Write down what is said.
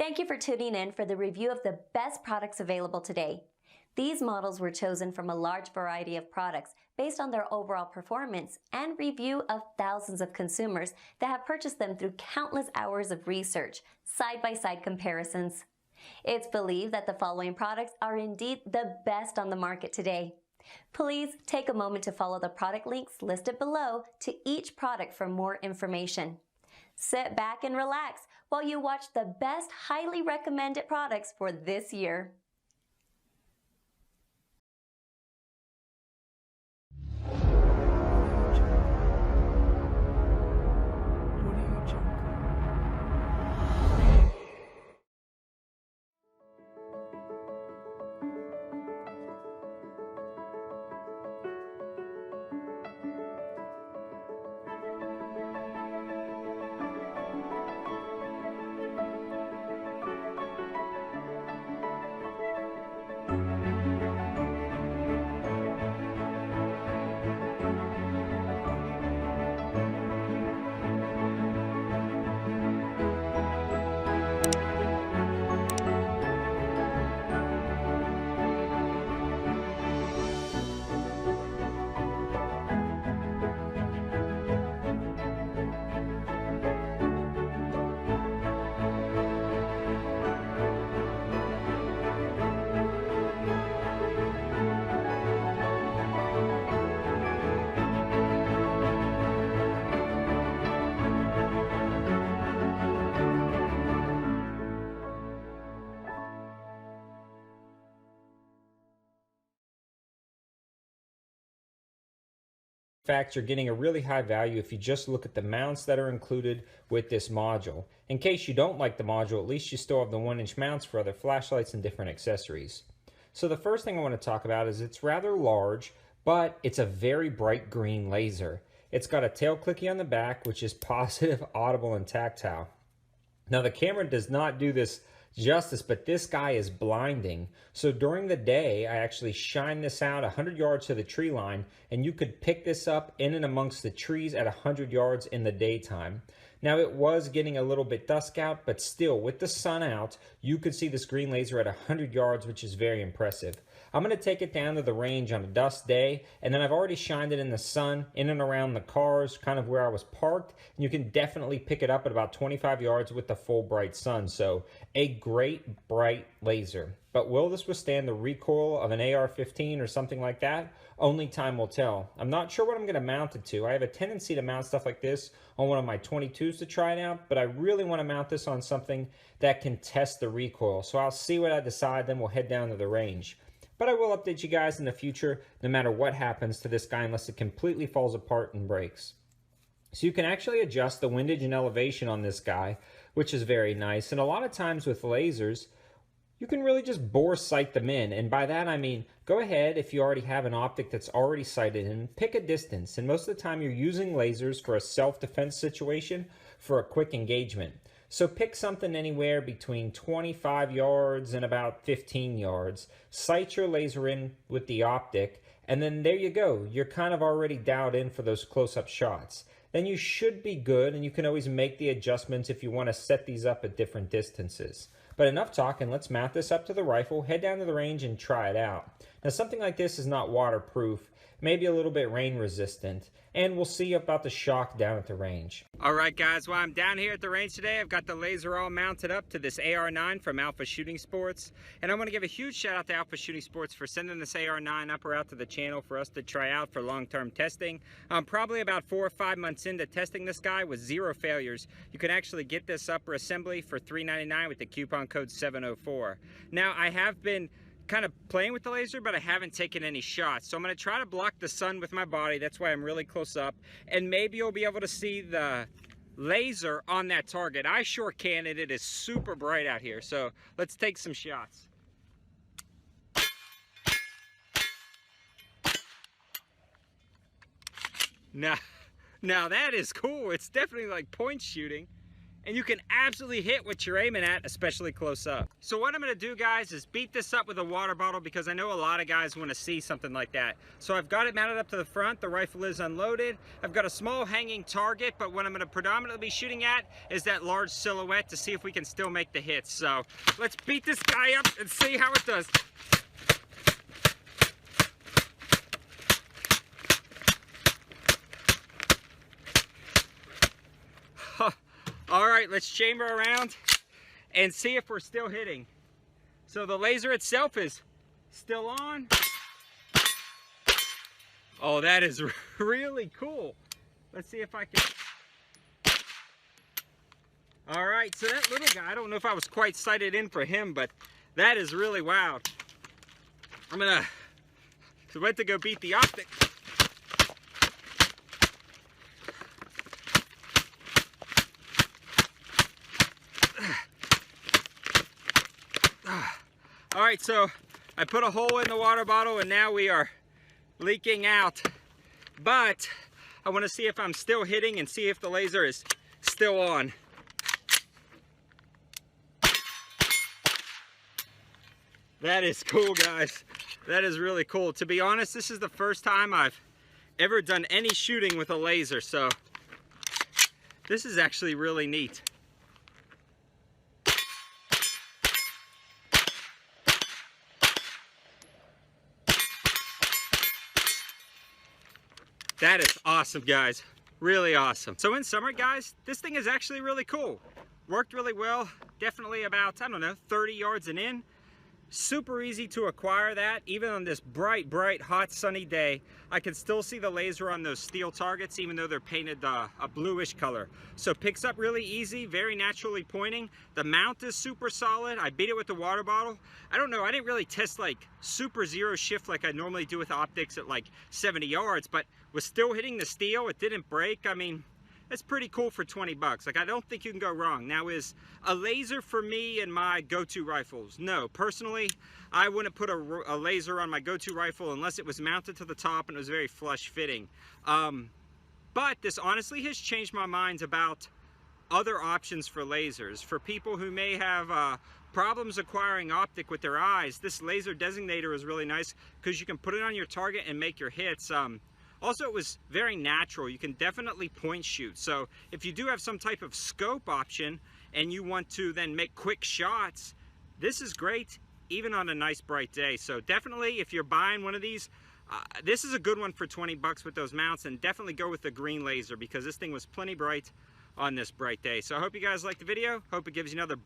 Thank you for tuning in for the review of the best products available today. These models were chosen from a large variety of products based on their overall performance and review of thousands of consumers that have purchased them through countless hours of research, side-by-side comparisons. It's believed that the following products are indeed the best on the market today. Please take a moment to follow the product links listed below to each product for more information. Sit back and relax while you watch the best highly recommended products for this year. In fact, you're getting a really high value if you just look at the mounts that are included with this module. In case you don't like the module, at least you still have the 1-inch mounts for other flashlights and different accessories. So the first thing I want to talk about is it's rather large, but it's a very bright green laser. It's got a tail clicky on the back, which is positive, audible, and tactile. Now the camera does not do this justice, but this guy is blinding. So during the day, I actually shine this out 100 yards to the tree line, and you could pick this up in and amongst the trees at 100 yards in the daytime. Now it was getting a little bit dusk out, but still with the sun out, you could see this green laser at 100 yards, which is very impressive. I'm going to take it down to the range on a dusk day, and then I've already shined it in the sun, in and around the cars, kind of where I was parked, and you can definitely pick it up at about 25 yards with the full bright sun. So a great bright laser. But will this withstand the recoil of an AR-15 or something like that? Only time will tell. I'm not sure what I'm going to mount it to. I have a tendency to mount stuff like this on one of my 22s to try it out, but I really want to mount this on something that can test the recoil. So I'll see what I decide, then we'll head down to the range. But I will update you guys in the future no matter what happens to this guy unless it completely falls apart and breaks. So you can actually adjust the windage and elevation on this guy, which is very nice. And a lot of times with lasers, you can really just bore sight them in. And by that I mean, go ahead if you already have an optic that's already sighted in, pick a distance. And most of the time you're using lasers for a self-defense situation for a quick engagement. So pick something anywhere between 25 yards and about 15 yards. Sight your laser in with the optic, and then there you go. You're kind of already dialed in for those close-up shots. Then you should be good, and you can always make the adjustments if you want to set these up at different distances. But enough talking, let's mount this up to the rifle, head down to the range, and try it out. Now something like this is not waterproof, maybe a little bit rain resistant, and we'll see about the shock down at the range. Alright guys, while I'm down here at the range today, I've got the laser all mounted up to this AR-9 from Alpha Shooting Sports, and I want to give a huge shout out to Alpha Shooting Sports for sending this AR-9 up or out to the channel for us to try out for long-term testing. I'm probably about 4 or 5 months into testing this guy with 0 failures. You can actually get this upper assembly for $3.99 with the coupon code 704. Now I have been kind of playing with the laser, but I haven't taken any shots. So I'm going to try to block the sun with my body. That's why I'm really close up. And maybe you'll be able to see the laser on that target. I sure can, and it is super bright out here. So let's take some shots. Now that is cool. It's definitely like point shooting. and you can absolutely hit what you're aiming at, especially close up. So what I'm gonna do, guys, is beat this up with a water bottle because I know a lot of guys wanna see something like that. So I've got it mounted up to the front, the rifle is unloaded. I've got a small hanging target, but what I'm gonna predominantly be shooting at is that large silhouette to see if we can still make the hits. So let's beat this guy up and see how it does. All right, let's chamber around and see if we're still hitting. So the laser itself is still on. Oh, that is really cool. Let's see if I can. All right, so that little guy, I don't know if I was quite sighted in for him, but that is really wow. So went to go beat the optic. All right, so I put a hole in the water bottle and now we are leaking out. But I want to see if I'm still hitting and see if the laser is still on. That is cool, guys. That is really cool. To be honest, this is the first time I've ever done any shooting with a laser, so this is actually really neat. That is awesome, guys. Really awesome. So in summer, guys, this thing is actually really cool. Worked really well. Definitely about, I don't know, 30 yards and in. Super easy to acquire that. Even on this bright, hot, sunny day, I can still see the laser on those steel targets, even though they're painted a bluish color. So picks up really easy, very naturally pointing. The mount is super solid. I beat it with the water bottle. I don't know, I didn't really test like super zero shift like I normally do with optics at like 70 yards, but was still hitting the steel. It didn't break. I mean, that's pretty cool for 20 bucks. Like, I don't think you can go wrong. Now, is a laser for me and my go-to rifles? No, personally, I wouldn't put a laser on my go-to rifle unless it was mounted to the top and it was very flush fitting. But this honestly has changed my mind about other options for lasers. For people who may have problems acquiring optic with their eyes, this laser designator is really nice because you can put it on your target and make your hits. Also, it was very natural. You can definitely point shoot. So if you do have some type of scope option and you want to then make quick shots, this is great even on a nice bright day. So definitely, if you're buying one of these, this is a good one for 20 bucks with those mounts, and definitely go with the green laser because this thing was plenty bright on this bright day. So I hope you guys liked the video. Hope it gives you another